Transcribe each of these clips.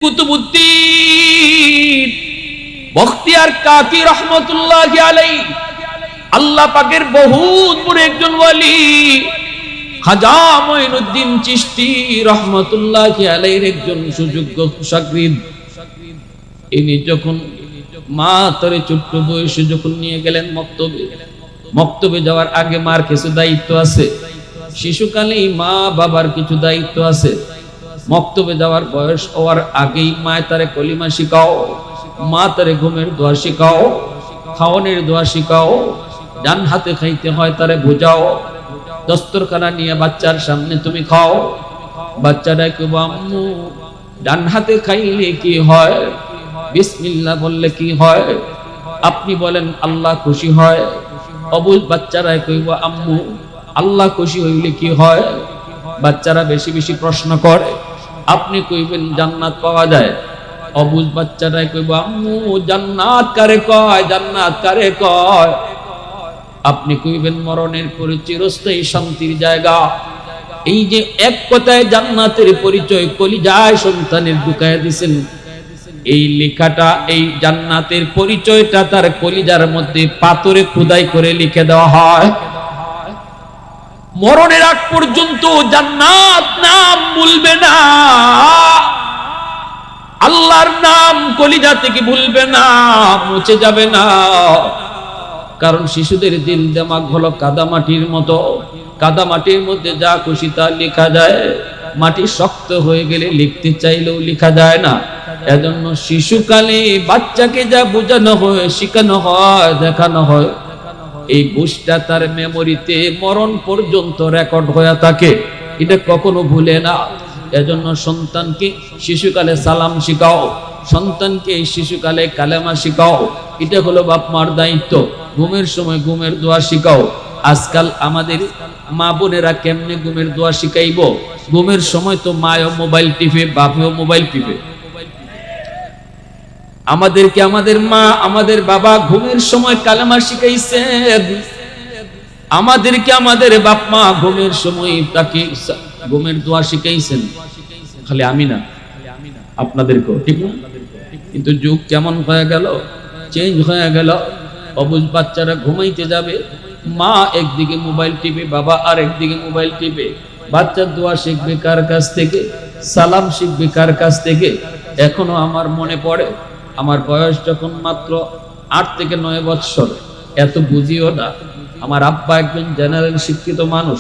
কুতুবুদ্দিন বখতিয়ার কাকি রহমতুল্লাহি আলাইহি আল্লাহ পাকের বহুত বড় একজন ওয়ালি খাজা মঈনুদ্দিন চিশতি রহমতুল্লাহি আলাইহির একজন সুযোগ্য শাগরিদ। ইনি যখন মা তারে ছোট্ট বয়সে যখন নিয়ে গেলেন মক্তবে যাওয়ার আগে মার কিছু দায়িত্ব আছে, শিশুকালেই মা বাবার কিছু দায়িত্ব আছে। মক্তবে যাওয়ার বয়স হওয়ার আগেই মা তারে কলিমা শিখাও, মা তারে ঘুমের দোয়া শিখাও, খাওয়ানোর দোয়া শিখাও, ডান হাতে খাইতে হয় তারে বোঝাও। দস্তরখানা নিয়ে বাচ্চার সামনে তুমি খাও, বাচ্চাটা কইব আম্মু ডান হাতে খাইলে কি হয়, বিসমিল্লাহ বললে কি হয়, আপনি বলেন আল্লাহ খুশি হয়। অবুঝ বাচ্চারা কইব আম্মু আল্লাহ খুশি হইলে কি হয়। বাচ্চারা বেশি বেশি প্রশ্ন করে, আপনি কইবেন জান্নাত পাওয়া যায়। অবুঝ বাচ্চারা কইব আম্মু জান্নাত কারে কয়, জান্নাত কারে কয়। আপনি কইবেন মরণের পরে চিরস্থায়ী শান্তির জায়গা। এই যে এক কথায় জান্নাতের পরিচয় কলিজায় সন্তানের ঢুকায়া দিয়েছেন, এই লেখাটা এই জান্নাতের পরিচয়টা তার কলিজার মধ্যে পাথরে খোদাই করে লিখে দেওয়া হয়। মরণের আগ পর্যন্ত জান্নাত নাম ভুলবে না, আল্লাহর নাম কলিজা থেকে ভুলবে না, মুছে যাবে না। কারণ শিশুদের দিল দিমাগ হলো কাদামাটির মতো, কাদামাটির মধ্যে যা খুশি তা লেখা যায়। মাটি শক্ত হয়ে গেলে লিখতে চাইলেও লেখা যায় না। এজন্য শিশুকালে বাচ্চাকে যা বোঝানো হয়, শেখানো হয়, দেখানো হয়, এই বুঝটা তার মেমোরিতে মরণ পর্যন্ত রেকর্ড হয়ে থাকে, এটা কখনো ভুলে না। এজন্য সন্তানকে শিশুকালে সালাম শিখাও, সন্তানকে শিশুকালে কালেমা শিখাও, এটা হলো বাপ মার দায়িত্ব। ঘুমের সময় ঘুমের দোয়া শিখাও। আজকাল আমাদের মা বোনেরা কেমনে ঘুমের দোয়া শিখাইব? ঘুমের সময় তো মায়ও মোবাইল টিপে, বাপেও মোবাইল টিপে। আমাদেরকে আমাদের মা আমাদের বাবা ঘুমের সময় কালেমা শিখাইছেন, আমাদেরকে আমাদের বাপ মা ঘুমের সময় তাকে ঘুমের দোয়া শিখাইছেন। খালি আমি না, আপনাদেরকেও, ঠিক না? কিন্তু যুগ কেমন হয়ে গেল, চেঞ্জ হয়ে গেল। অবুঝ বাচ্চারা ঘুমাইতে যাবে, মা একদিকে মোবাইল টিপে, বাবা আর একদিকে মোবাইল টিপে। বাচ্চা দোয়া শিখবে কার কাছ থেকে, সালাম শিখবে কার কাছ থেকে? এখনো আমার মনে পড়ে, আমার বয়স যখন মাত্র 8 থেকে 9 বছর, এত বুঝিও না। আমার আব্বা একজন জেনারেল শিক্ষিত মানুষ,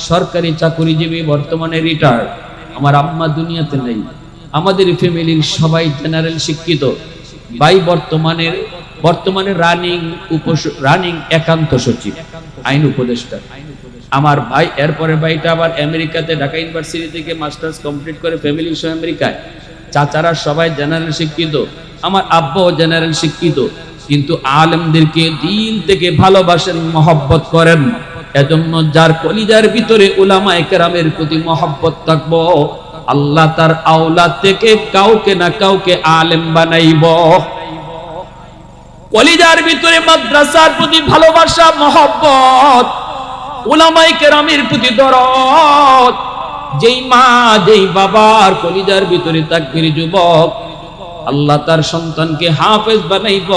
সরকারি চাকরিজীবী, বর্তমানে রিটায়ার্ড। আমার আম্মা দুনিয়াতে নেই। আমাদের ফ্যামিলির সবাই জেনারেল শিক্ষিত। ভাই বর্তমানে রানিং একান্ত সচিব, আইন উপদেষ্টা। আমার ভাই এরপরে ভাইটা আবার আমেরিকাতে ঢাকা ইউনিভার্সিটি থেকে মাস্টার্স কমপ্লিট করে ফ্যামিলি সহ আমেরিকায়। চাচারা সবাই জেনারেল শিক্ষিত, আমার আব্বাও জেনারেল শিক্ষিত। কিন্তু আলেমদেরকে দিল থেকে ভালোবাসেন, মহব্বত করেন। এজন্য যার কলিজার ভিতরে উলামায়ে কেরামের প্রতি মহব্বত থাকবো, আল্লাহ তার আওলাদ থেকে কাউকে না কাউকে আলেম বানাইব। কলিজার ভিতরে মাদ্রাসার প্রতি ভালোবাসা, মহব্বত, উলামায়ে কেরামের প্রতি দরদ, যেই মা যেই বাবার কলিজার ভিতরে তাকবীর যুবক, আল্লাহ তার সন্তানকে হাফেজ বানাইব,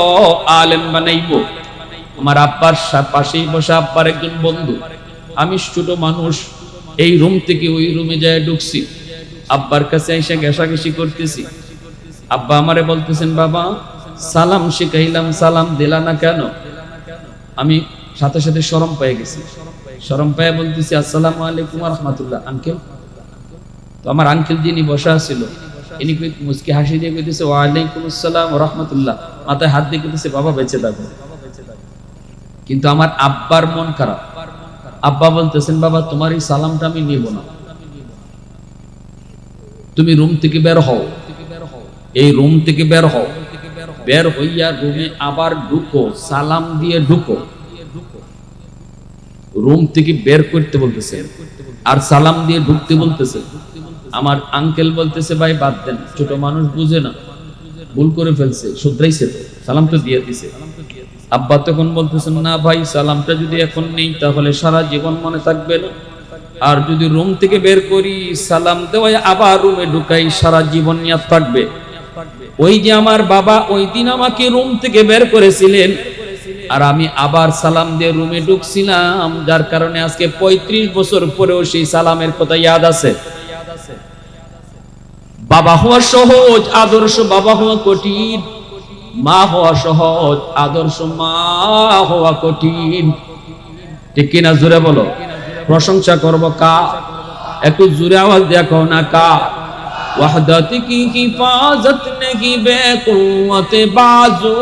আলেম বানাইব। আমার আব্বার পাশেই বসা আব্বার একজন বন্ধু, আমি ছোট মানুষ, এই রুম থেকে ওই রুমে যায় ঢুকছি, আব্বার কাছে এসে ঘেঁষাঘেঁষি করতেছি। আব্বা আমারে বলতেছেন বাবা সালাম শিখাইলাম, সালাম দিলা না কেন? আমি সাথে সাথে শরম পেয়ে গেছি। শরম পেয়ে বলতেছি আসসালামু আলাইকুম ওয়া রাহমাতুল্লাহ। আঙ্কেল, তো আমার আঙ্কেল যিনি বসা ছিল, ইনি মুস্কি হাসি দিয়ে কইতেছে ওয়া আলাইকুম আসসালাম ওয়া রাহমাতুল্লাহ, মাথায় হাত দিয়ে কইতেছে বাবা বেঁচে থাকো। কিন্তু আমার আব্বার মন খারাপ। আব্বা বলতেছেন বাবা তোমার এই সালামটা আমি নিব না, তুমি রুম থেকে বের হও, এই রুম থেকে বের হও, বের হইয়া রুমে আবার ঢুকো, সালাম দিয়ে ঢুকো। রুম থেকে বের করতে বলতেছে আর সালাম দিয়ে ঢুকতে বলতেছে। আমার আঙ্কেল বলতেছে ভাই বাদ দেন, ছোট মানুষ বুঝে না, ভুল করে ফেলছে, শুধরাইছে তো, সালাম তো দিয়ে দিছে। আব্বা তখন বলতেছেন না ভাই সালামটা যদি এখন নেই তাহলে সারা জীবন মনে থাকবে না। আর যদি রুম থেকে বের করি সালাম দেওয়ায় আবার রুমে ঢুকাই, সারা জীবন নিয়াত থাকবে। ওই যে আমার বাবা ওই দিন আমাকে রুম থেকে বের করেছিলেন আর আমি আবার সালাম দিয়ে রুমে ঢুকছিলাম, যার কারণে আজকে 35 বছর পরেও সেই সালামের কথা ইয়াদ আছে। বাবা হওয়া সহজ, আদর্শ বাবা হওয়া কঠিন। মা হওয়া সহজ, আদর্শ মা হওয়া কঠিন। ঠিক কিনা? জোরে বলো। প্রশংসা করব কা? একটু জোরে আওয়াজ দেখো না কা? ওয়াহদাত কি হিফাজত নেহি বেকুওয়াত বাজু,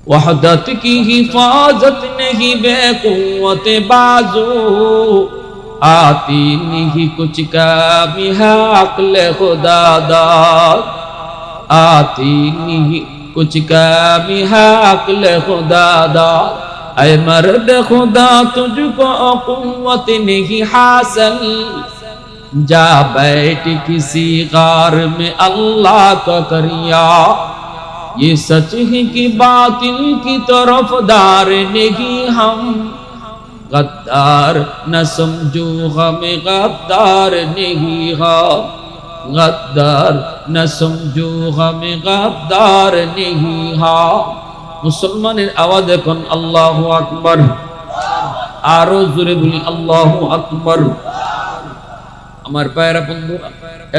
ওয়াহদাত কি হিফাজত নেহি বেকুওয়াত বাজু, आती नहीं कुछ कमी है अक्ल खुदा दाद, आती नहीं कुछ कमी है अक्ल खुदा दाद। ऐ मर्द खुदा तुझको कुव्वत नहीं हासिल, जा बैठ किसी गार में अल्लाह का करिया, ये सच है कि बातिल की तरफदार नहीं हम, गद्दार न समझो हमें गद्दार नहीं हम, गद्दार न समझो हमें गद्दार नहीं हम। मुसलमाনের আওয়াজ এখন আল্লাহু আকবার, আরো জোরে বলি আল্লাহু আকবার। আমার পায়রা বন্ধুরা,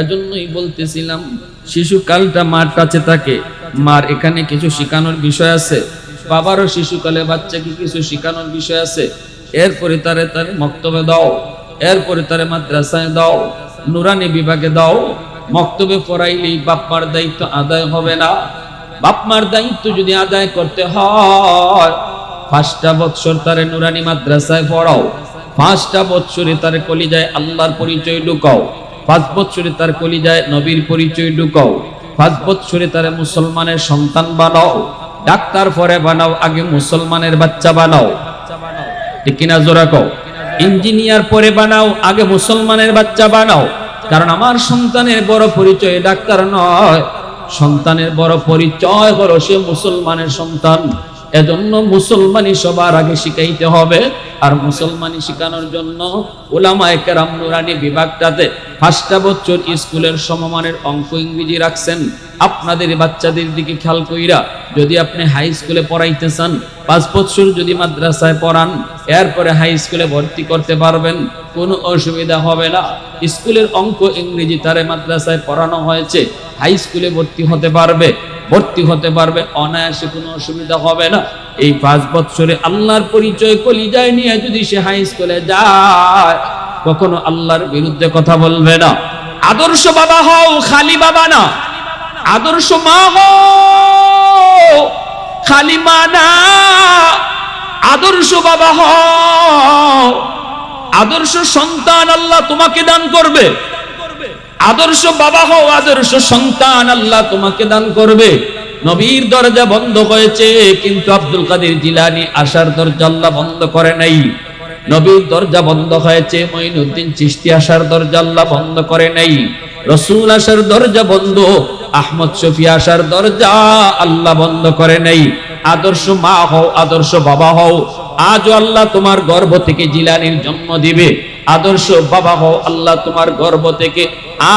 এজন্যই বলতেছিলাম শিশুকালটা মার কাছে থাকে। মার এখানে কিছু শেখানোর বিষয় আছে, বাবারও শিশুকালে বাচ্চাকে কিছু শেখানোর বিষয় আছে। এরপরে তারে মক্তবে দাও, এরপরে তারে মাদ্রাসায় দাও, নুরানি বিভাগে দাও। মক্তবে পড়াইলেই বাপমার দায়িত্ব আদায় হবে না। বাপমার দায়িত্ব যদি আদায় করতে হয় 5টা বৎসর তারে নুরানি মাদ্রাসায় পড়াও, 5টা বৎসরে তার কলিজায় আল্লাহর পরিচয় ঢুকাও, 5 বৎসরে তার কলিজায় নবীর পরিচয় ঢুকাও, 5 বৎসরে তারে মুসলমানের সন্তান বানাও। ডাক্তার পরে বানাও, আগে মুসলমানের বাচ্চা বানাও। ঠিক কিনা? জোরা কও। ইঞ্জিনিয়ার পরে বানাও, আগে মুসলমানের বাচ্চা বানাও। কারণ আমার সন্তানের বড় পরিচয় ডাক্তার নয়, সন্তানের বড় পরিচয় হলো সে মুসলমানের সন্তান। এজন্য মুসলমানি সবার আগে শিখাইতে হবে। আর মুসলমানি শেখানোর জন্য উলামায়ে কেরাম নুরানি বিভাগটাতে 5টা বছর স্কুলের সমমানের অঙ্ক ইংরেজি রাখছেন। আপনাদের বাচ্চাদের দিকে খেয়াল কইরা যদি আপনি হাই স্কুলে পড়াইতে চান, 5 বছর যদি মাদ্রাসায় পড়ান, এরপরে হাই স্কুলে ভর্তি করতে পারবেন, কোনো অসুবিধা হবে না। স্কুলের অঙ্ক ইংরেজি তারে মাদ্রাসায় পড়ানো হয়েছে, হাই স্কুলে ভর্তি হতে পারবে অনায়াসে, কোনো অসুবিধা হবে না। এই 5 বছরে আল্লাহর পরিচয় কলিজায় নিয়ে যদি সে হাই স্কুলে যায়, কখনো আল্লাহর বিরুদ্ধে কথা বলবে না। আদর্শ বাবা হও, খালি বাবা না। আদর্শ মা হও, খালি মা না। আদর্শ বাবা হও, আদর্শ সন্তান আল্লাহ তোমাকে দান করবে। আদর্শ বাবা হও, আদর্শ সন্তান আল্লাহ তোমাকে দান করবে। নবীর দরজা বন্ধ হয়েছে, কিন্তু আব্দুল কাদের জিলানী আসার দরজা আল্লাহ বন্ধ করে নাই। নবীর দরজা বন্ধ হয়েছে, মঈনুদ্দিন চিশতি আসার দরজা আল্লাহ বন্ধ করে নাই। রাসূল আসার দরজা বন্ধ, আহমদ শফি আসার দরজা আল্লাহ বন্ধ করে নাই। আদর্শ মা হও, আদর্শ বাবা হও। আজও আল্লাহ তোমার গর্ভ থেকে জিলানীর জন্ম দিবে। আদর্শ বাবা হও, আল্লাহ তোমার গর্ভ থেকে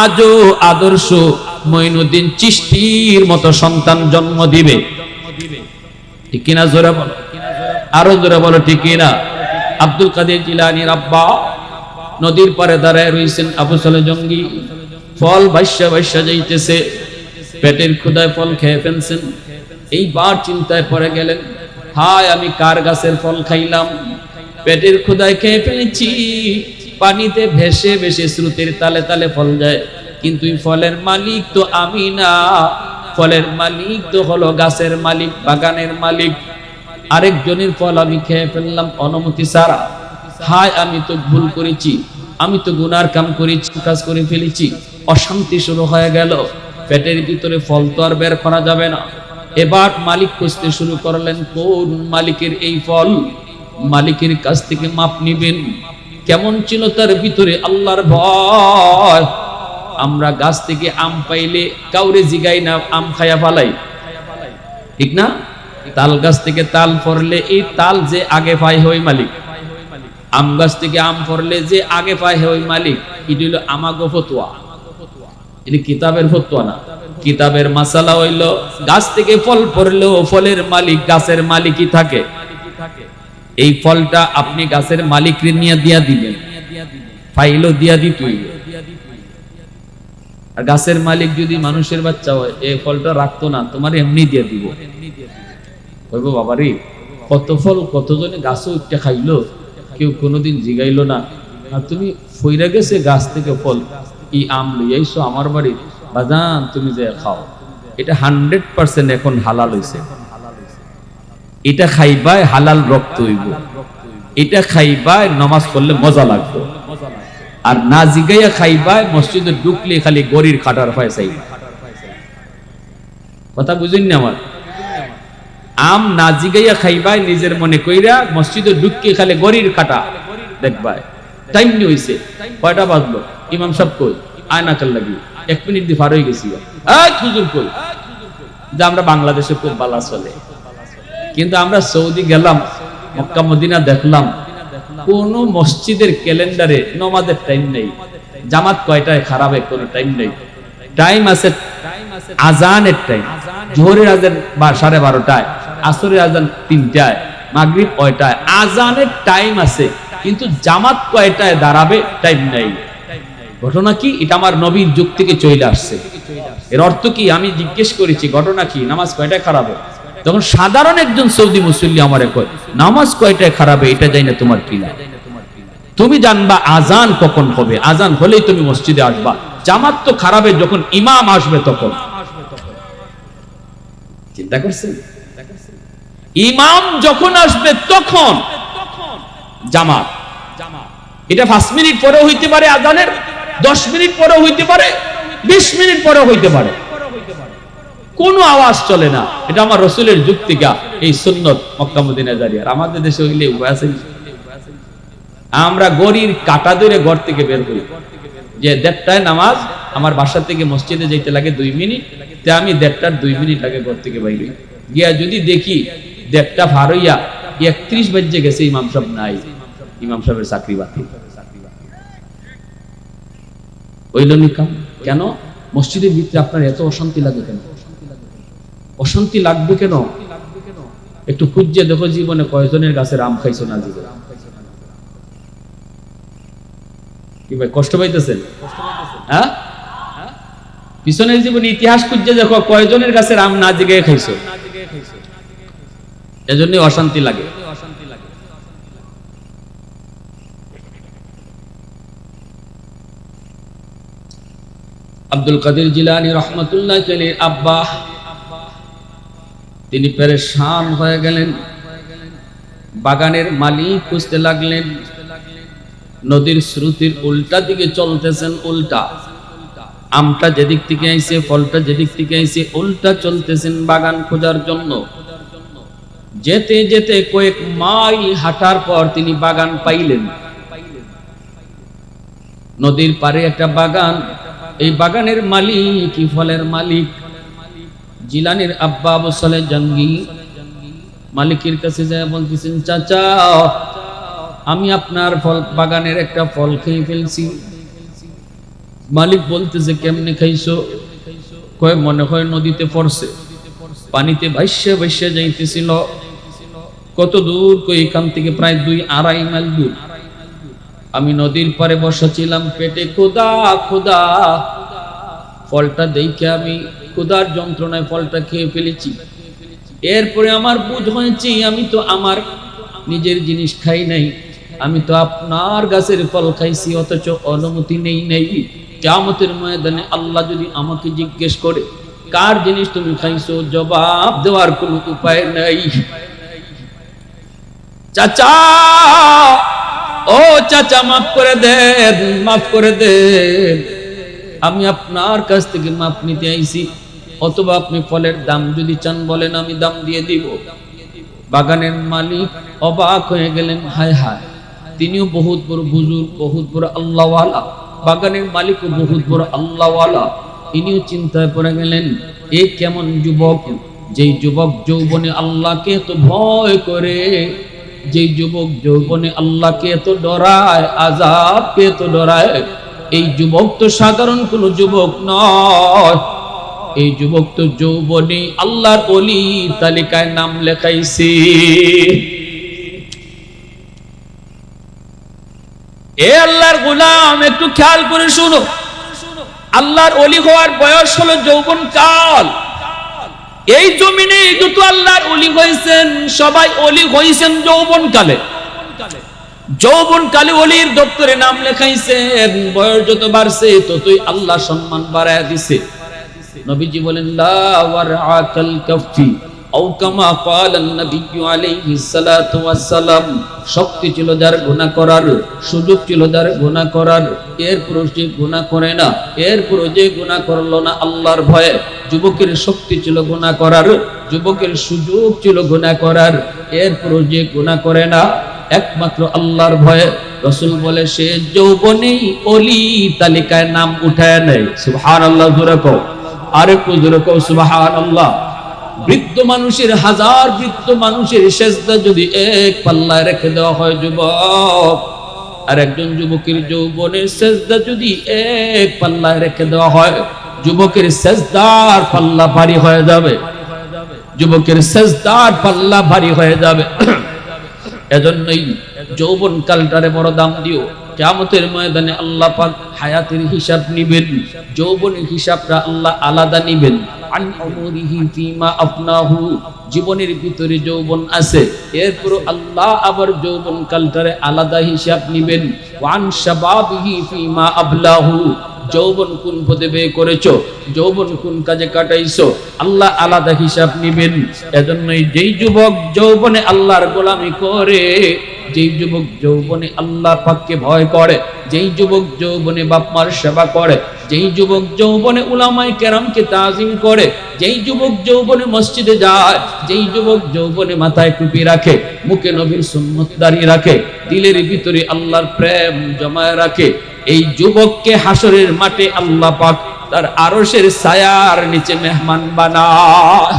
আজও আদর্শ মঈনুদ্দিন চিশতির মতো সন্তান জন্ম দিবে। ঠিক কিনা? জোরে বলো, আরো জোরে বলো ঠিক কিনা? আব্দুল কাদের জিলানীর আব্বা নদীর পারে দাঁড়ায় রইছেন। আবু সালে জঙ্গি ফল ভাইসা যাইতেছে, পেটের ক্ষুধায় ফল খেয়ে ফেলছেন। এইবার চিন্তায় পড়ে গেলেন, হায় আমি কার গাছের ফল খাইলাম, পেটের ক্ষুধায় খেয়ে ফেলেছি। পানিতে ভেসে ভেসে স্রোতের তালে তালে ফল যায়, কিন্তু এই ফলের মালিক তো আমি না, ফলের মালিক তো হলো গাছের মালিক, বাগানের মালিক। আরেকজনের ফল আমি খেয়ে ফেললাম অনুমতি ছাড়া। হায় আমি তো ভুল করেছি, আমি তো গুনার কাম করেছি, কাজ করে ফেলেছি। অশান্তি শুরু হয়ে গেল, পেটের ভিতরে ফল তো আর বের করা যাবে না। এবার মালিক খুঁজতে শুরু করলেন, কোন মালিকের এই ফল। মালিকের কাছ থেকে মাপ নিবেন। কেমন ছিল তার ভিতরে আল্লাহর ভয়। আমরা গাছ থেকে আম পাইলে কাউরে জিগাই না, আম খায়া ফালাই, ঠিক না? তাল গাছ থেকে তাল পড়লে এই তাল যে আগে পাই হই মালিক, আম গাছ থেকে আম পড়লে যে আগে পায় হে ওই মালিক, এটা হলো আমাগো ফতোয়া, এটা কিতাবের ফতোয়া না। কিতাবের মাসালা হইল গাছ থেকে ফল পড়লেও ফলের মালিক গাছের মালিকই থাকে। এই ফলটা আপনি গাছের মালিককে নিয়ে দিয়া দিবেন, ফাইলও দিয়া দিতেই। আর গাছের মালিক যদি মানুষের বাচ্চা হয়, এই ফলটা রাখতো না, তোমার এমনি দিয়ে দিব। কইব বাবারে কত ফল কতজনে গাছও উঠতে খাইলো, কেউ কোনোদিন জিগাইলো না, আর তুমি ফইরা গেছে গাছ থেকে ফল ই আম লইয়াইছো আমার বাড়ি, বাজান তুমি যে খাও। এটা 100% এখন হালাল হইছে। এটা খাইবাই হালাল রক্ত হইব, এটা খাইবাই নামাজ পড়লে মজা লাগবে, আর না জিগাইয়া খাইবাই মসজিদে ঢুকলে খালি গরির খাটার পায় চাইবা। কথা বুঝুন না আমার? আম না জিগাইয়া খাইবাই নিজের মনে কইরা মসজিদে ঢুককে খালি গরির খাটা দেখবাই। টাইম নি হইছে, কয়টা বাজলো, ইমাম সাহেব কই, আয়না কাল লাগি 1 মিনিট দিয়ে পার হয়ে গেছি। এই হুজুর কই? যে আমরা বাংলাদেশে খুব ভালো চলে, কিন্তু আমরা সৌদি গেলাম, মক্কা মদিনা দেখলাম, কোন মসজিদের ক্যালেন্ডারে নামাজের টাইম নেই। জামাত কয়টায় খারাপে কোনো টাইম নেই। টাইম আছে আজানের টাইম, জোহরের আজান 12:30টায়, আসরের আজান 3টায়, মাগরিব 9টায়। আজানের টাইম আছে, কিন্তু জামাত কয়টায় দাঁড়াবে টাইম নেই। ঘটনা কি? এটা আমার নবীর যুগ থেকে চলে আসছে। এর অর্থ কি? আমি জিজ্ঞেস করেছি ঘটনা কি, নামাজ কয়টায় খারাপ হবে? তখন সাধারণ একজন সৌদি মুসল্লি আমারে কয়, নামাজ কয়টায় খারাপ হবে এটা জানি না, তোমার কি না? তুমি জানবা আজান কখন হবে, আজান হলেই তুমি মসজিদে আসবা। জামাত তো খারাপ হবে যখন ইমাম আসবে তখন। চিন্তা করছেন? ইমাম যখন আসবে তখন জামাত। এটা 5 মিনিট পরেও হইতে পারে, আজানের 10 মিনিট পরেও হইতে পারে, 20 মিনিট পরেও হইতে পারে, কোনো আওয়াজ চলে না। এটা আমার রাসূলের যুগ থেকে এই সুন্নত মক্কা মদিনা জারি। আর আমাদের দেশে হইলে উপায় আছে? আমরা গরির কাটা ধরে ঘর থেকে বের করি যে 1:30টায় নামাজ, আমার বাসা থেকে মসজিদে যাইতে লাগে 2 মিনিট, তে আমি 1:30টার 2 মিনিট আগে ঘর থেকে বাইরে গিয়া যদি দেখি 1:30টা পার হইয়া 31 বাজে গেছে, ইমাম সাহেব নাই, ইমাম সাহেবের চাকরি বাতিল। ওইলনি কাম কেন? মসজিদের ভিতরে আপনার এত অশান্তি লাগে কেন? অশান্তি লাগবে কেন? একটু খুঁজে দেখো জীবনে কয়জনের গাছের আম খাইছো না জীবনে? কি ভাই কষ্ট পাইতেছেন? হ্যাঁ, পিছনের জীবনে ইতিহাস খুঁজে দেখো কয়জনের গাছের আম না জিগে খাইছো। এজন্যই অশান্তি লাগে। আব্দুল কাদের জিলানী রহমাতুল্লাহ আলাইহির আব্বা তিনি পেরেশান হয়ে গেলেন, বাগানের মালিক খুঁজতে লাগলেন। নদীর স্রোতের উল্টা দিকে চলতেছেন, উল্টা আমটা যেদিক থেকে আইছে, ফলটা যেদিক থেকে আইছে, উল্টা চলতেছেন বাগান খোঁজার জন্য। যেতে যেতে কয়েক মাইল হাঁটার পর তিনি বাগান পাইলেন। নদীর পারে একটা বাগান, এই বাগানের মালিক, কি ফলের মালিক? জিলানির আব্বা আবু সালেহ জাঙ্গি মালিকের কাছে যায় বলতেছেন, চাচা আমি আপনার ফল বাগানের একটা ফল খেয়ে ফেলছি। মালিক বলতেছে, কেমনে খাইছো? কয় মনে হয় নদীতে পড়ছে, পানিতে ভাইসে ভাইসে যাইতেছিল। কত দূর? কই এখান থেকে প্রায় 2-2.5 মাইল দূর। আমি নদীর পারে বসেছিলাম, পেটে ক্ষুধা ক্ষুধা, ফলটা দেখে আমি ক্ষুধার যন্ত্রণায় ফলটা খেয়ে ফেলেছি। এরপরে আমার বুঝ হয়েছে আমি তো আমার নিজের জিনিস খাই নাই, আমি তো আপনার গাছের ফল খাইছি, অথচ অনুমতি নেই নেই। কিয়ামতের ময়দানে আল্লাহ যদি আমাকে জিজ্ঞেস করে কার জিনিস তুমি খাইছো, জবাব দেওয়ার কোনো উপায় নাই। চাচা, ও চাচা মাফ করে দেন, মাফ করে দেন, আমি আপনার কাছ থেকে মাফ নিতে আইছি, অথবা আপনি ফলের দাম যদি চান বলেন আমি দাম দিয়ে দিব। বাগানের মালিক অবাক হয়ে গেলেন, হায় হায়, তিনিও বহুত বড় বুজুর্গ, বহুত বড় আল্লাহওয়ালা, বাগানের মালিকও বহুত বড় আল্লাহওয়ালা। ইনিও চিন্তায় পড়ে গেলেন, এ কেমন যুবক, যেই যুবক যৌবনে আল্লাহকে তো ভয় করে, যেই যুবক যৌবনে আল্লাহকে এত ডরায়, আযাবকে এত ডরায়, এই যুবক তো সাধারণ কোনো যুবক নয়। এই যুবক তো যৌবনে আল্লাহর ওলি তালিকায় নাম লেখাইছে। এ আল্লাহর গোলাম, একটু খেয়াল করে শুনো, আল্লাহর ওলি হওয়ার বয়স হলো যৌবন কাল। এই জমিনে যত আল্লাহর ওলি হয়েছেন সবাই ওলি হয়েছেন যৌবন কালে। যৌবন কালে ওলির দপ্তরে নাম লেখাইছেন। বয়স যত বাড়ছে ততই আল্লাহ সম্মান বাড়ায় দিছে। নবীজি বলেন লা ওয়ারআকাল কাফি আও কামা ক্বালা নবী আলাইহিস সালাতু ওয়াস সালাম। শক্তি ছিল যার গুনাহ করার, সুযোগ ছিল যার গুনাহ করার, এরপর যে গুনাহ করে না, এরপর যে গুনাহ করলো না আল্লাহর ভয়ে। যুবকের শক্তি ছিল গুনাহ করার, যুবকের সুযোগ ছিল গুনাহ করার, এরপর যে গুনাহ করে না একমাত্র আল্লাহর ভয়ে। রাসূল বলে সে যৌবনেই ওলি তালিকায় নাম উঠায় নেয়। সুবহানাল্লাহ, জোরে কও, আরেকটু জোরে কও সুবহানাল্লাহ। বৃদ্ধ মানুষের, হাজার বৃদ্ধ মানুষের সেজদা যদি এক পাল্লায় রেখে দেওয়া হয় যুবক, আর একজন যুবকের যৌবনের সেজদা যদি এক পাল্লায় রেখে দেওয়া হয়, যুবকের সেজদার পাল্লা ভারী হয়ে যাবে, যুবকের সেজদার পাল্লা ভারী হয়ে যাবে। এজন্যই যৌবন কালটারে বড় দাম দিও। কিয়ামতের ময়দানে আল্লাহ পাক হায়াতের হিসাব নিবেন, যৌবনের হিসাবটা আল্লাহ আলাদা নিবেন। আন উমরিহি ফিমা আফনাহু, জীবনের ভিতরে যৌবন আছে, এরপর আল্লাহ আবার যৌবন কালটারে আলাদা হিসাব নিবেন। ওয়ান শাবাবিহি ফিমা আবলাহু, যৌবন কোন পদে ব্যয় করেছো, যৌবন কোন কাজে কাটাইছো, আল্লাহ আলাদা হিসাব নিবেন। এজন্যই যেই যুবক যৌবনে আল্লাহর গোলামি করে, যেই যুবক যৌবনে আল্লাহ পাককে ভয় করে, যেই যুবক যৌবনে বাপ মার সেবা করে, যেই যুবক যৌবনে উলামায়ে কেরামকে তাজিম করে, যেই যুবক যৌবনে মসজিদে যায়, যেই যুবক যৌবনে মাথায় টুপি রাখে, মুখে নবীর সুন্নত দাঁড়িয়ে রাখে, দিলের ভিতরে আল্লাহর প্রেম জমায় রাখে, এই যুবককে হাসরের মাঠে আল্লাহ পাক তার আরশের ছায়ার নিচে মেহমান বানায়।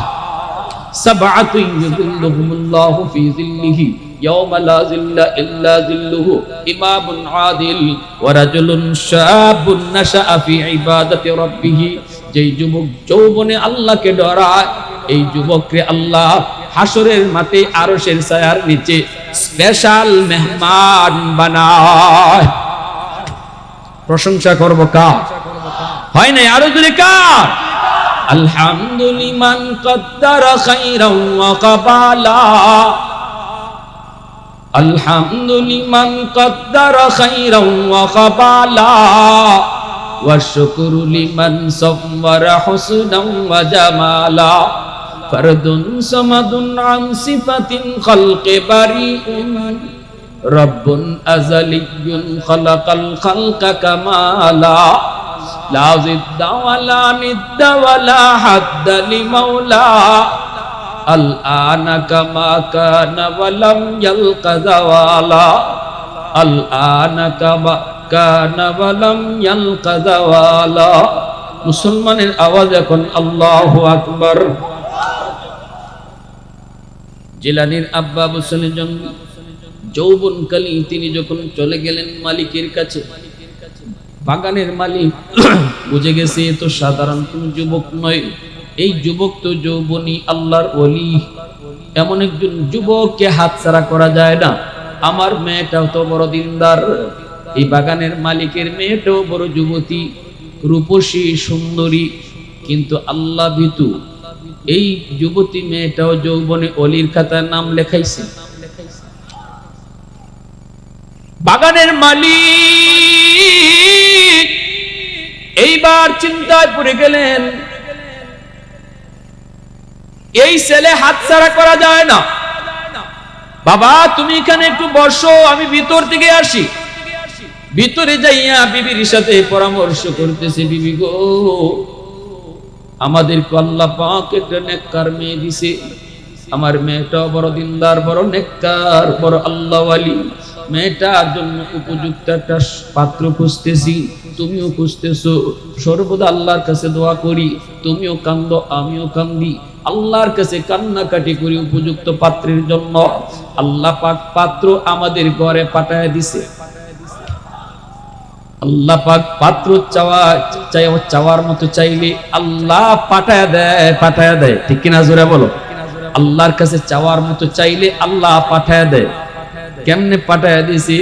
সাবআতু ইযিল্লুহুমুল্লাহু ফি যিল্লিহি ইয়াওমা লা যিল্লা ইল্লা যিল্লুহু, ইমামুন আদিল ওয়া রাজুলুন শাবুন নাশাআ ফি ইবাদাতি রাব্বিহি। যেই যুবক যৌবনে আল্লাহকে ডরায়, এই যুবককে আল্লাহ হাসরের মাঠে আরশের ছায়ার নিচে স্পেশাল মেহমান বানায়। প্রশংসা করব কার? হয় নাই, আরো জোরে কার? আলহামদুলিমান কদ্দারা খাইরান ওয়া কাবালা, আলহামদুলিমান কদ্দারা খাইরান ওয়া কাবালা, ওয়া শুকরু লিমান সাওয়ারা হুসনান ওয়া জামালা, ফারদুন সামাদুন আন সিফাতিন খালকি বারিউন, রব্বুন আযালিয়্যুন খালাকাল খালকা কামালা, লা জিদ্দা ওয়ালা নিদ্দা ওয়ালা হাদ্দা লিমাওলা, আল আনা কামা কানা ওয়ালাম ইয়ালকা যাওয়ালা, আল আনা কামা কানা ওয়ালাম ইয়ালকা যাওয়ালা। মুসলমানের আওয়াজ এখন আল্লাহু আকবার। জিলানীর আব্বা আবু সুলেমান যৌবনকালী তিনি যখন চলে গেলেন মালিকের কাছে, বাগানের মালিক বুঝে গেছে এ তো সাধারণ কোন যুবক নয়, এই যুবক তো যৌবনী আল্লাহর ওলি। এমন একজন যুবককে হাতছাড়া করা যায় না। আমার মেয়েটাও তো বড় দিনদার, এই বাগানের মালিকের মেয়েটাও বড় যুবতী, রূপসী সুন্দরী, কিন্তু আল্লাহ ভীতু। এই যুবতী মেয়েটাও যৌবনে অলির খাতায় নাম লেখাইছে। বাগানের মালিক এইবার চিন্তায় পড়ে গেলেন, এই ছেলে হাতছাড়া করা যায় না। বাবা তুমি এখানে একটু বসো, আমি ভিতর থেকে আসি। ভিতরে যাইয়া বিবির সাথে পরামর্শ করতেছে, বিবি গো, আমাদের আল্লাহ পাক একটা নেককার মেয়ে দিছে, আমার মেয়েটা বড় দিনদার, বড় নেককার, বড় আল্লাহওয়ালি। মেয়েটার জন্য উপযুক্ত একটা পাত্র খুঁজতেছি, তুমিও খুঁজতেছো। সর্বদা আল্লাহর কাছে দোয়া করি, তুমিও কান্দো আমিও কান্দি। আল্লাহর কাছে কান্নাকাটি করি উপযুক্ত পাত্রের জন্য। আল্লাহ পাক পাত্র আমাদের ঘরে পাঠায় দিছে। আল্লাহ পাক পাত্র চাওয়ার মতো চাইলে আল্লাহ পাঠায় দেয়, ঠিক কিনা জোরে বলো? আল্লাহর কাছে চাওয়ার মতো চাইলে আল্লাহ পাঠায় দেয়। কেমনে পাঠায় দিছে?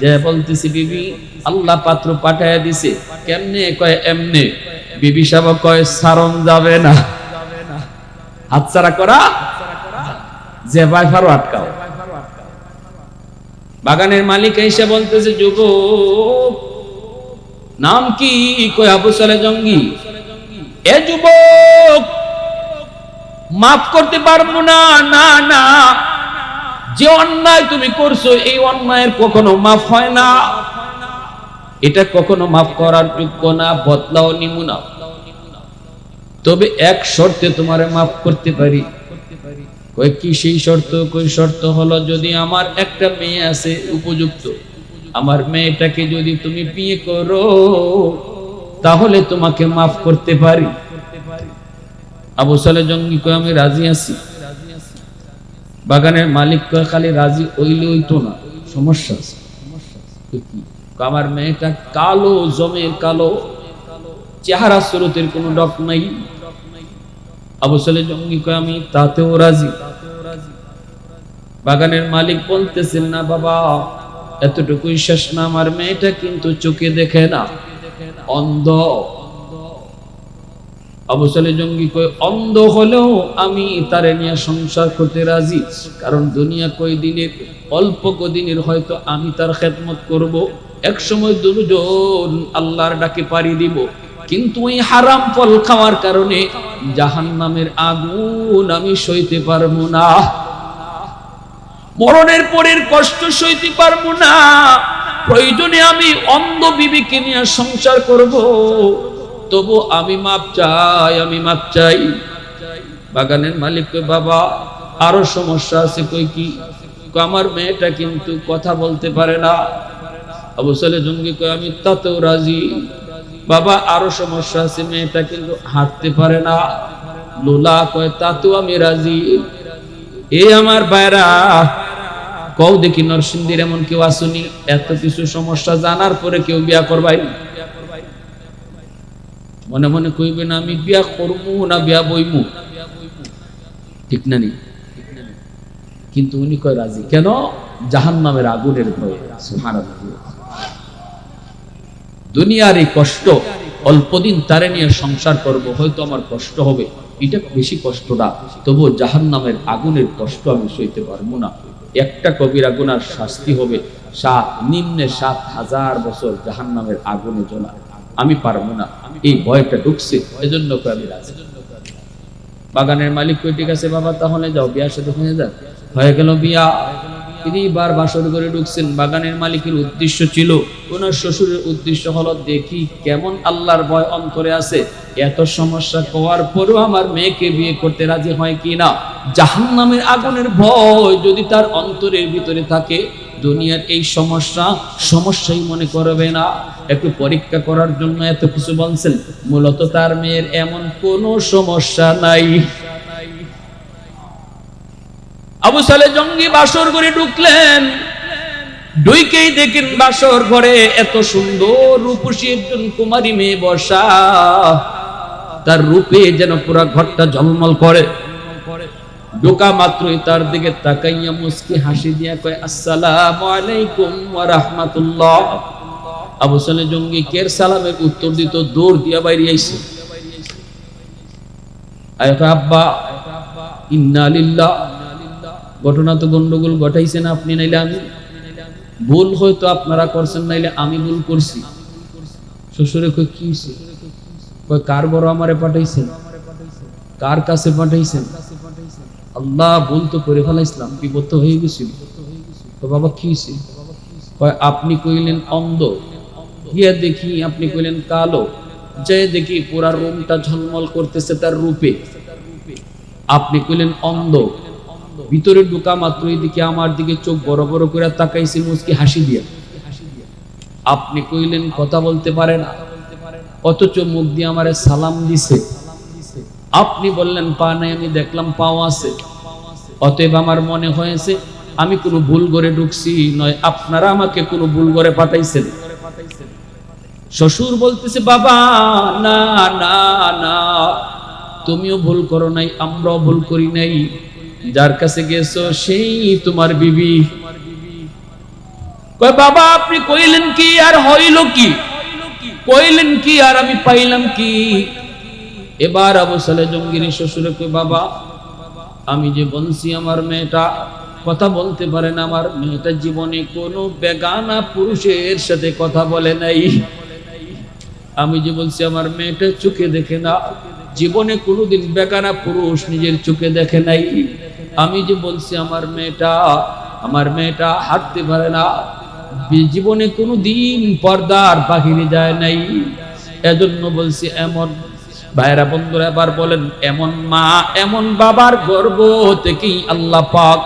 যে বলতেছি বিবি আল্লাহ পাত্র পাঠায় দিছে। কেমনে? কয় এমনে। বিবি সাহেব কয় সারণ যাবে না, হাতছাড়া করা যে বাইফারও আটকাও। বাগানের মালিক এসে বলতেছে যুবক নাম কি? কয় আবু সালে জঙ্গি। এ যুবক মাফ করতে পারবো না। না না, যে অন্যায় তুমি করছো এই অন্যায়ের কখনো মাফ হয় না, এটা কখনো মাফ করার যোগ্য না, বদলাও নিমু না। তবে এক শর্তে তোমারে মাফ করতে পারি। কয় কি সেই শর্ত? কই শর্ত হলো যদি আমার একটা মেয়ে আছে উপযুক্ত, আমার মেয়েটাকে যদি তুমি বিয়ে করো তাহলে তোমাকে মাফ করতে পারি। আবু সালে জঙ্গি কয় আমি রাজি আছি। বাগানের মালিক কয় খালি রাজি হইলে হইতো না, সমস্যা আছে। আমার মেয়েটা কালো, জমের কালো, চেহারা সুরতের কোনো ডক নাই। আবু সালে জঙ্গি কয় আমি তাতেও রাজি। বাগানের মালিক বলতেছেন না বাবা এতটুকুই শেষ না, আমার মেয়েটা কিন্তু চোখে দেখে না, অন্ধ। আবু সালে জঙ্গি কয় অন্ধ হলেও আমি তারে নিয়ে সংসার করতে রাজি, কারণ দুনিয়া কয়দিনের, অল্প কদিনের, হয়তো আমি তার খেদমত করব, এক সময় দুজন আল্লাহর ডাকে পাড়ি দিব, কিন্তু ওই হারাম ফল খাওয়ার কারণে জাহান্নামের আগুন আমি সইতে পারবো না, মরণের পরের কষ্ট সইতে পারবো না। প্রয়োজনে আমি অন্ধ বিবিকে নিয়ে সংসার করব, তবু আমি মাপ চাই, আমি মাপ চাই। বাগানের মালিক কই বাবা আরো সমস্যা আছে। কই কি? আমার মেয়েটা কিন্তু কথা বলতে পারে না। আবু সালে জঙ্গি কই আমি তাতেও রাজি। বাবা আরো সমস্যা আছে, মেয়েটা কিন্তু হাঁটতে পারে না। লোলা কয় তাতেও আমি রাজি। এ আমার বাইরা কও দেখি নরসিংদীর এমন কেউ আসুনি এত কিছু সমস্যা জানার পরে কেউ বিয়া করবাই? মনে মনে কইবে না আমি বিয়া করবো না বিয়া বইমু, ঠিক না নি? কিন্তু উনি কয় রাজি। কেন? জাহান্নামের আগুনের ভয়ে। সুবহানাল্লাহ। দুনিয়ার এই কষ্ট অল্পদিন তারে নিয়ে সংসার করব, হয়তো আমার কষ্ট হবে, এটা বেশি কষ্ট না, তবুও জাহান্নামের আগুনের কষ্ট আমি সইতে পারবো না। একটা কবিরা গুনার শাস্তি হবে নিম্নে ৭,০০০ বছর জাহান্নামের আগুনে জ্বলা, আমি পারবো না। এই ভয়টা ঢুকছে, এজন্য আমি রাজি। বাগানের মালিক কই ঠিক আছে বাবা তাহলে যাও, বিয়ার সাথে হয়ে যাক। হয়ে গেল বিয়া। তিনি বার বাসর করে ঢুকছেন। বাগানের মালিকের উদ্দেশ্য ছিল, ওনার শ্বশুরের উদ্দেশ্য হলো দেখি কেমন আল্লাহর ভয় অন্তরে আছে, এত সমস্যা হওয়ার পরেও আমার মেয়েকে বিয়ে করতে রাজি হয় কিনা। জাহান্নামের আগুনের ভয় যদি তার অন্তরের ভিতরে থাকে, দুনিয়ার এই সমস্যাই মনে করবে না। একটু পরীক্ষা করার জন্য এত কিছু বলছেন, মূলত তার মেয়ের এমন কোনো সমস্যা নাই। আবু সালে জঙ্গি বাসর ঘরে ঢুকলেন। ঢুকেই দেখেন বাসর ঘরে এত সুন্দর রূপসী একজন কুমারী মেয়ে বসা, তার রূপে যেন পুরা ঘরটা ঝলমল করে। ঢোকা মাত্রই তার দিকে তাকাইয়া মুস্কি হাসি দিয়া কয় আসসালামু আলাইকুম ওয়া রাহমাতুল্লাহ। আবু সালে জঙ্গি কের সালামের উত্তর দিত, দৌড় দিয়া বাইরে আইছে। আব্বা ইন্না লিল্লাহ, ঘটনা তো গন্ডগোল ঘটাইছেন আপনি, নাইলে আমি, ভুল হয়তো আপনারা করছেন, নাইলে আমি ভুল করছি। শ্বশুরে কই কি হইছে? কই কার বড় আমারে পাঠাইছেন, কার কাছে পাঠাইছেন? আল্লাহ ভুল তো করে ফেলাইছিলাম, বিপদ তো হয়ে গেছিল। তো বাবা কি হইছে? কয় আপনি কইলেন অন্ধ, গিয়া দেখি আপনি কইলেন কালো, যে দেখি পুরা রুমটা ঝলমল করতেছে তার রূপে। আপনি কইলেন অন্ধ, ভিতরে ঢোকা মাত্রই দিকে আমার দিকে চোখ বড় বড় করে তাকাইছে মুস্কি হাসি দিয়া। আপনি কইলেন কথা বলতে পারে না, অথচ মুখ দিয়ে আমারে সালাম দিছে। আপনি বললেন পা নাই, আমি দেখলাম পাও আছে, অতএব আমার মনে হয়েছে আমি কোনো ভুল করে ঢুকছি, নয় আপনারা আমাকে কোনো ভুল করে পাঠাইছেন। শ্বশুর বলতেছে বাবা না না না, তুমিও ভুল করো নাই, আমরাও ভুল করি নাই, যার কাছে গেছো সেই তোমার বিবি। কয় বাবা আপনি কইলেন কি আর হইল কি, কইলেন কি আর আমি পাইলাম কি? এবার আবু সালেহ জঙ্গিনী শ্বশুরে কয় বাবা আমি যে বলছি আমার মেয়েটা কথা বলতে পারে না, আমার মেয়েটা জীবনে কোনো বেগানা পুরুষের সাথে কথা বলে নাই। আমি যে বলছি আমার মেয়েটা চোখে দেখে না, জীবনে কোনোদিন বেগানা পুরুষ নিজের চোখে দেখে নাই। আমি যে বলছি আমার মেয়েটা হাঁটতে পারে না, জীবনে কোনোদিন পর্দার বাহিরে যায় নাই। এজন্য বলছি এমন ভাইরা বন্ধুরা এবার বলেন, এমন মা এমন বাবার গর্ভ থেকেই আল্লাহ পাক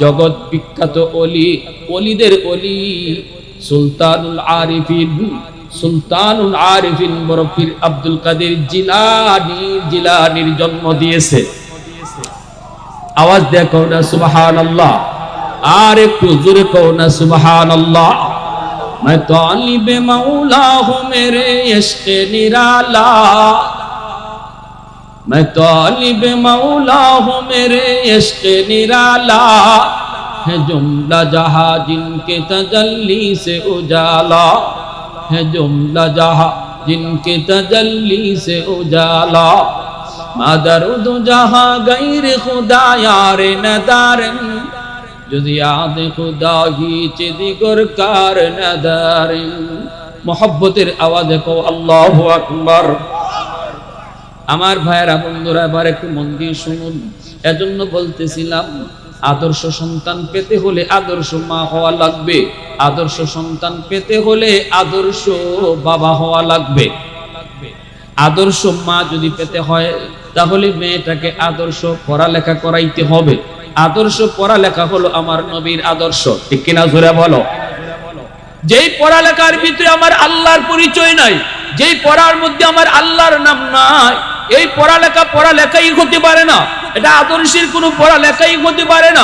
জগৎ বিখ্যাত ওলি, ওলিদের ওলি সুলতানুল আরিফিন বড় পীর আব্দুল কাদের জিলানীর জন্ম দিয়েছে। আওয়াজ দিয়ে কও না সুবহানাল্লাহ, আর একটু জোরে কও না সুবহানাল্লাহ। मैं तालिब मौला हूँ मेरे इश्क़ निराला, मैं तालिब मौला हूँ मेरे इश्क़ निराला, है जुमला जहाँ जिनके तजल्ली से उजाला, है जुमला जहाँ जिनके तजल्ली से उजाला, मदरुद जहाँ गैर खुदा यार नदारन, যদি আদে খুদাহি চিদিগর কার নাদারিন। মোহব্বতের আওয়াজে কও আল্লাহু আকবার। আমার ভাইয়েরা বন্ধুরা এবার একটু মন দিয়ে শুনুন। এজন্য বলতেছিলাম আদর্শ সন্তান পেতে হলে আদর্শ মা হওয়া লাগবে, আদর্শ সন্তান পেতে হলে আদর্শ বাবা হওয়া লাগবে। আদর্শ মা যদি পেতে হয় তাহলে মেয়েটাকে আদর্শ পড়ালেখা করাইতে হবে। আদর্শ পড়ালেখা হলো আমার নবীর আদর্শ, ঠিক কিনা জোরে বলো। যেই পড়ালেখার ভিতরে আমার আল্লাহর পরিচয় নাই, যেই পড়ার মধ্যে আমার আল্লাহর নাম নাই, এই পড়ালেখাই হতে পারে না, এটা আদর্শের কোনো পড়ালেখাই হতে পারে না।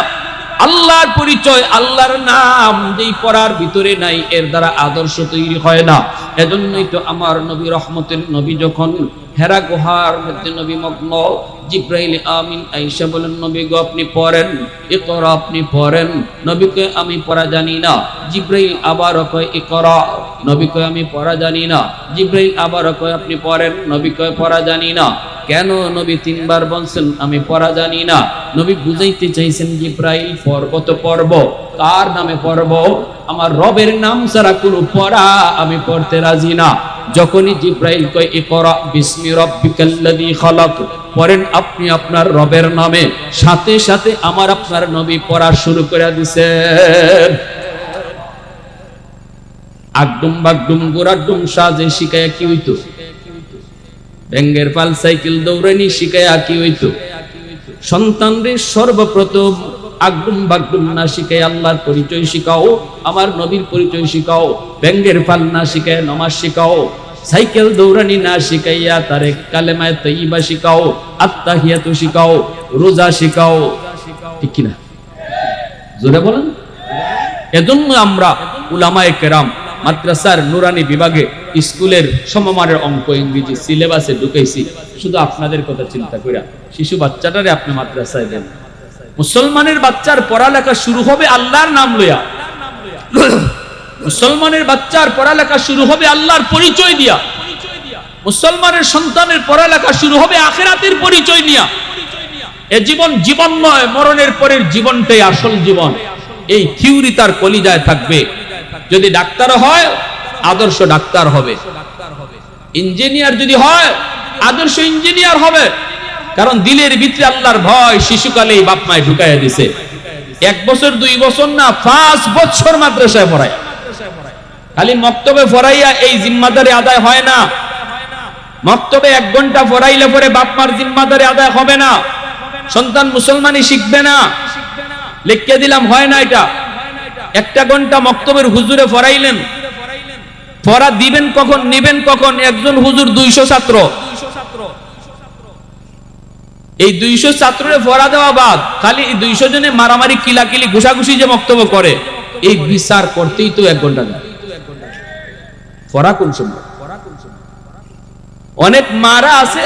আল্লাহর পরিচয় আল্লাহর নাম যেই পড়ার ভিতরে নাই, এর দ্বারা আদর্শ তৈরি হয় না। এজন্যই তো আমার নবী রহমতের নবী যখন হেরা গুহার মধ্যে নবী মগ্ন, জিব্রাইল আমিন আয়েশা বলেন নবী গো আপনি পড়েন, ইকরা আপনি পড়েন। নবী কয় আমি পড়া জানি না। জিব্রাইল আবার কয় ইকরা, নবী কয় আমি পড়া জানি না। জিব্রাইল আবার কয় আপনি পড়েন, নবী কয় পড়া জানি না। কেন নবী তিনবার বলছেন আমি পড়া জানি না? নবী বুঝাইতে চাইছেন জিব্রাইল পড়ব তো পড়ব, কার নামে পড়ব? আমার রবের নাম ছাড়া কোনো পড়া আমি পড়তে রাজি না। যখনই জিব্রাইল কয় ইকরা বিসমি রাব্বিকাল্লাযী খালাক, পড়েন আপনি আপনার রবের নামে, সাথে সাথে আমার আপনার নবী পড়া শুরু করে দিয়েছেন। আগডুম বাগডুম গোরাডুম সাজে শিখায়া কি হইতো? ব্যাঙ্গের পাল সাইকেল দৌড়ানি শিখায়া কি হইতো? সন্তানরে সর্বপ্রথম আগডুম বাগডুম না শিখায় আল্লাহর পরিচয় শিখাও, আমার নবীর পরিচয় শিখাও। ব্যাঙ্গের পাল না শিখায় নামাজ শিখাও, সাইকেল দৌড়ানি না শিখাইয়া তারে কালেমায়ে তাইয়্যিবা শিখাও, আত্তাহিয়াতু শিখাও, রোজা শিখাও, ঠিক কি না? জোরে বলেন। এজন্য আমরা উলামায়ে কেরাম মাদ্রাসার নুরানি বিভাগে স্কুলের সমমানের অঙ্ক ইংরেজি সিলেবাসে ঢুকাইছি, শুধু আপনাদের কথা চিন্তা কইরা। শিশু বাচ্চাটারে আপনি মাদ্রাসায় দেন। মুসলমানের বাচ্চার পড়ালেখা শুরু হবে আল্লাহর নাম লইয়া, মুসলমানের বাচ্চার পড়ালেখা শুরু হবে আল্লাহর পরিচয় দিয়া, মুসলমানের সন্তানের পড়ালেখা শুরু হবে আখিরাতের পরিচয় নিয়া। এ জীবন জীবন নয়, মরণের পরের জীবনটাই আসল জীবন। এই থিওরি তার কলিজায় থাকবে। যদি ডাক্তার হয় আদর্শ ডাক্তার হবে, ইঞ্জিনিয়ার যদি হয় আদর্শ ইঞ্জিনিয়ার হবে। কারণ দিলের ভিতরে আল্লাহর ভয় শিশুকালেই বাপ মায় ঢুকাইয়া দিছে। 1 বছর 2 বছর না, 5 বছর মাদ্রাসায় পড়ায়। খালি মক্তবে পড়াইয়া এই জিম্মাদারি আদায় হয় না। মক্তবে 1 ঘন্টা পড়াইলে পরে বাপ মার জিম্মাদারি আদায় হবে না, সন্তান মুসলমানি শিখবে না। লিখে দিলাম হয় না এটা। 1 ঘন্টা মক্তবের হুজুরে পড়াইলেন, পড়া দিবেন কখন, নিবেন কখন? একজন হুজুর 200 ছাত্র, এই 200 ছাত্ররে ফরা দেওয়া বাদ, খালি এই 200 জনে মারামারি কিলাকিলি ঘুষাঘুষি যে বক্তব্য করে, এই বিচার করতেই তো 1 ঘন্টা যায়। ফরা কোন সময়? অনেক মারা আছে,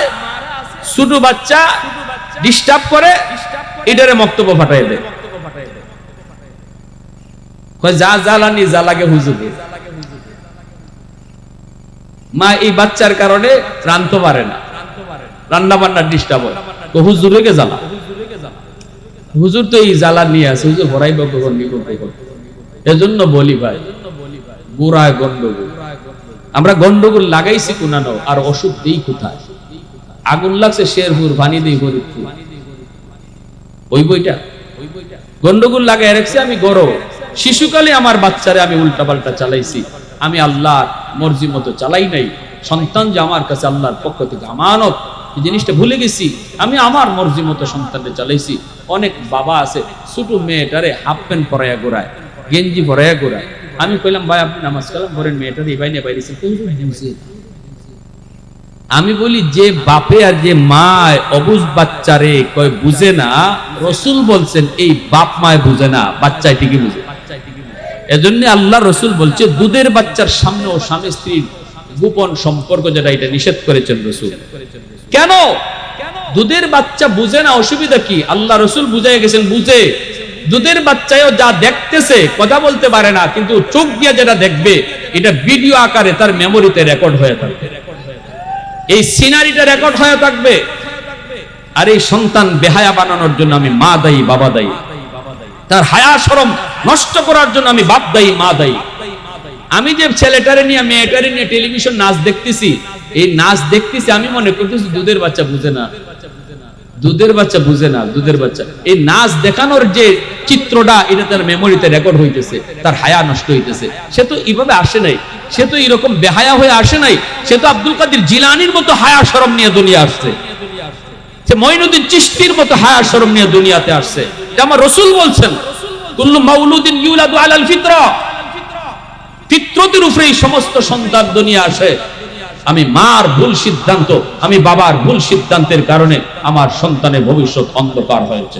ছোট বাচ্চা ডিস্টার্ব করে, এটারে বক্তব্য পাঠাই দেয়, যা জ্বালানি জ্বালাগে হুজুর। মা এই বাচ্চার কারণে রানতে পারে না, রান্না বান্নার ডিস্টার্ব হয়, তো হুজুরকে জ্বালা। হুজুর তো এই জ্বালা নিয়ে আছে, হুজুর ভরাইব কখন নিকট। এজন্য বলি ভাই, গোড়ায় গন্ডগোল। আমরা গন্ডগোল লাগাইছি কোনানো, আর ওষুধ দেই কোথায়? আগুন লাগছে শেরপুর, পানি দেই ফরিদপুর, ওই বইটা গন্ডগোল লাগাই রাখছি। আমি গরম শিশুকালে আমার বাচ্চারে আমি উল্টা পাল্টা চালাইছি, আমি আল্লাহর মর্জি মতো চালাই নাই। সন্তান যে আমার কাছে আল্লাহর পক্ষ থেকে আমানত, এই জিনিসটা ভুলে গেছি। আমি আমার মর্জি মতো সন্তানকে চালাইছি। অনেক বাবা আছে ছোট মেয়েটারে হাফ প্যান্ট পরাইয়া গোড়ায়, গেঞ্জি পরাইয়া গোড়ায়। আমি কইলাম ভাই আপনি নামাজ কালাম করেন, মেয়েটারে এই বাইনে বাইরেছে। আমি বলি যে বাপে আর যে মায় অবুঝ বাচ্চারে কয় বুঝে না, রসুল বলছেন এই বাপ মায় বুঝে না, বাচ্চায় ঠিকই বুঝে। এজন্য আল্লাহ রসুল বলছে দুধের বাচ্চার সামনে ও স্বামী স্ত্রীর গোপন সম্পর্ক যেটা, এটা নিষেধ করেছেন রসুল। কেন? দুধের বাচ্চা বুঝে না, অসুবিধা কি? আল্লাহ রসুল বুঝাই গেছেন বুঝে। দুধের বাচ্চায়ও যা দেখতেছে, কথা বলতে পারে না, কিন্তু চোখ দিয়ে যেটা দেখবে এটা ভিডিও আকারে তার মেমোরিতে রেকর্ড হয়ে থাকবে, এই সিনারিটা রেকর্ড হয়ে থাকবে। আর এই সন্তান বেহায়া বানানোর জন্য আমি মা দায়ী, বাবা দায়ী। তার হায়া শরম নষ্ট করার জন্য আমি বাপ দায়ী, মা দায়ী। আমি যে ছেলেটারে নিয়ে মেয়েটারে নিয়ে টেলিভিশন নাচ দেখতেছি, এই নাচ দেখতেছি, আমি মনে করতেছি দুধের বাচ্চা বুঝে না, দুধের বাচ্চা বুঝে না, দুধের বাচ্চা। এই নাচ দেখানোর যে চিত্রটা, এটা তার মেমোরিতে রেকর্ড হইতেছে, তার হায়া নষ্ট হইতেছে। সে তো এইভাবে আসে নাই, সে তো এরকম বেহায়া হয়ে আসে নাই, সে তো আব্দুল কাদের জিলানির মতো হায়া শরম নিয়ে দুনিয়া আসছে, সে মঈনুদ্দিন চিশতির মতো হায়া শরম নিয়ে দুনিয়াতে আসছে। আমার রাসূল বলছেন কুল্লু মাউলুদিন ইউলাদু আলাল ফিতরা, ফিতরতের উপরেই সমস্ত সন্তান দুনিয়া আসে। আমি মার ভুল সিদ্ধান্ত, আমি বাবার ভুল সিদ্ধান্তের কারণে আমার সন্তানের ভবিষ্যৎ অন্ধকার হয়েছে।